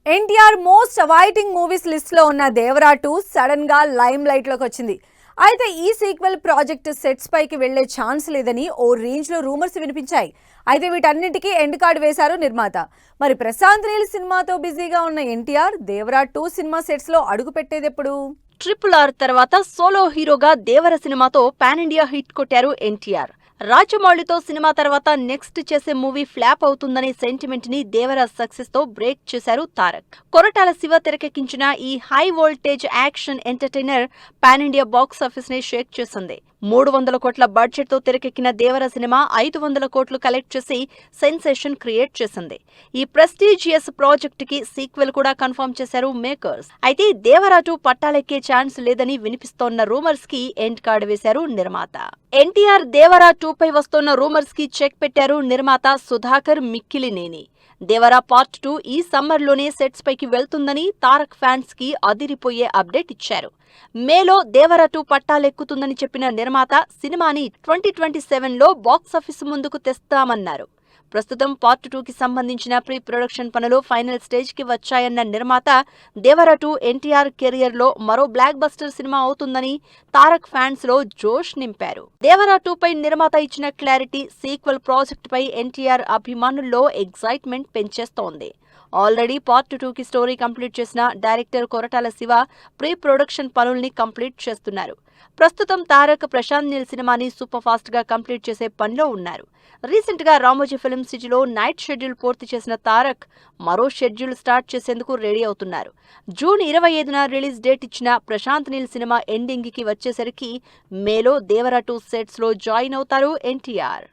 NTR most awaiting movies list లో ఉన్న Devara 2 sudden గా లైమ్ లైట్ లోకి వచ్చింది. అయితే ఈ సీక్వెల్ ప్రాజెక్ట్ సెట్స్ పైకి వెళ్లే ఛాన్స్ లేదని ఓ రేంజ్ లో రూమర్స్ వినిపించాయి. అయితే వీటన్నిటికీ ఎండ్ కార్డ్ వేశారు నిర్మాత. మరి ప్రశాంత్ నీల్ సినిమాతో బిజీగా ఉన్న ఎన్టీఆర్ దేవరా 2 సినిమా సెట్స్ లో అడుగు పెట్టేదెప్పుడు? RRR తర్వాత సోలో హీరోగా దేవర సినిమాతో పాన్ ఇండియా హిట్ కొట్టారు ఎన్టీఆర్. రాజమౌళితో సినిమా తర్వాత నెక్స్ట్ చేసే మూవీ ఫ్లాప్ అవుతుందనే సెంటిమెంట్ ని దేవర సక్సెస్ తో బ్రేక్ చేశారు తారక్. కొరటాల శివ తెరకెక్కించిన ఈ high voltage action entertainer pan India box office ని షేక్ చేసింది. 300 కోట్ల బడ్జెట్ తో తెరకెక్కిన దేవర సినిమా 500 కోట్లు కలెక్ట్ చేసి సెన్సేషన్ క్రియేట్ చేసింది. ఈ ప్రెస్టీజియస్ ప్రాజెక్ట్ కి సీక్వెల్ కూడా కన్ఫర్మ్ చేశారు మేకర్స్. అయితే దేవర 2 పట్టాలెక్కే ఛాన్స్ లేదని వినిపిస్తోన్న రూమర్స్ కి ఎండ్ కార్డ్ వేశారు నిర్మాత. ఎన్టీఆర్ దేవర 2 పై వస్తోన్న రూమర్స్ కి చెక్ పెట్టారు నిర్మాత సుధాకర్ మిక్కిలినేని. దేవరా పార్ట్ 2 ఈ సమ్మర్ లోనే సెట్స్ పైకి వెళ్తుందని తారక్ ఫ్యాన్స్ కి అదిరిపోయే అప్డేట్ ఇచ్చారు. మేలో దేవరా 2 పట్టాలెక్కుతుందని చెప్పిన నిర్మాత సినిమాని 2027లో బాక్సాఫీస్ ముందుకు తెస్తామన్నారు. ప్రస్తుతం పార్ట్ 2కి సంబంధించిన ప్రీ ప్రొడక్షన్ పనులు ఫైనల్ స్టేజ్ కి వచ్చాయన్న నిర్మాత దేవరా 2 ఎన్టీఆర్ కెరియర్ లో మరో బ్లాక్ బస్టర్ సినిమా అవుతుందని తారక్ ఫ్యాన్స్ లో జోష్ నింపారు. దేవరా 2 పై నిర్మాత ఇచ్చిన క్లారిటీ సీక్వెల్ ప్రాజెక్ట్ పై ఎన్టీఆర్ అభిమానుల్లో ఎగ్జైట్మెంట్ పెంచేస్తోంది. ఆల్రెడీ పార్ట్ 2కి స్టోరీ కంప్లీట్ చేసిన director Koratala Shiva pre production పనుల్ని కంప్లీట్ చేస్తున్నారు. ప్రస్తుతం తారక్ ప్రశాంత్ నీల్ సినిమాని సూపర్ ఫాస్ట్ గా కంప్లీట్ చేసే పనిలో ఉన్నారు. రీసెంట్ గా రామోజీ ఫిల్మ్ సిటీలో నైట్ షెడ్యూల్ పూర్తి చేసిన తారక్ మరో షెడ్యూల్ స్టార్ట్ చేసేందుకు రెడీ అవుతున్నారు. జూన్ 25న రిలీజ్ డేట్ ఇచ్చిన ప్రశాంత్ నీల్ సినిమా ఎండింగ్ కి వచ్చేసరికి మేలో దేవరా 2 సెట్స్ లో జాయిన్ అవుతారు ఎన్టీఆర్.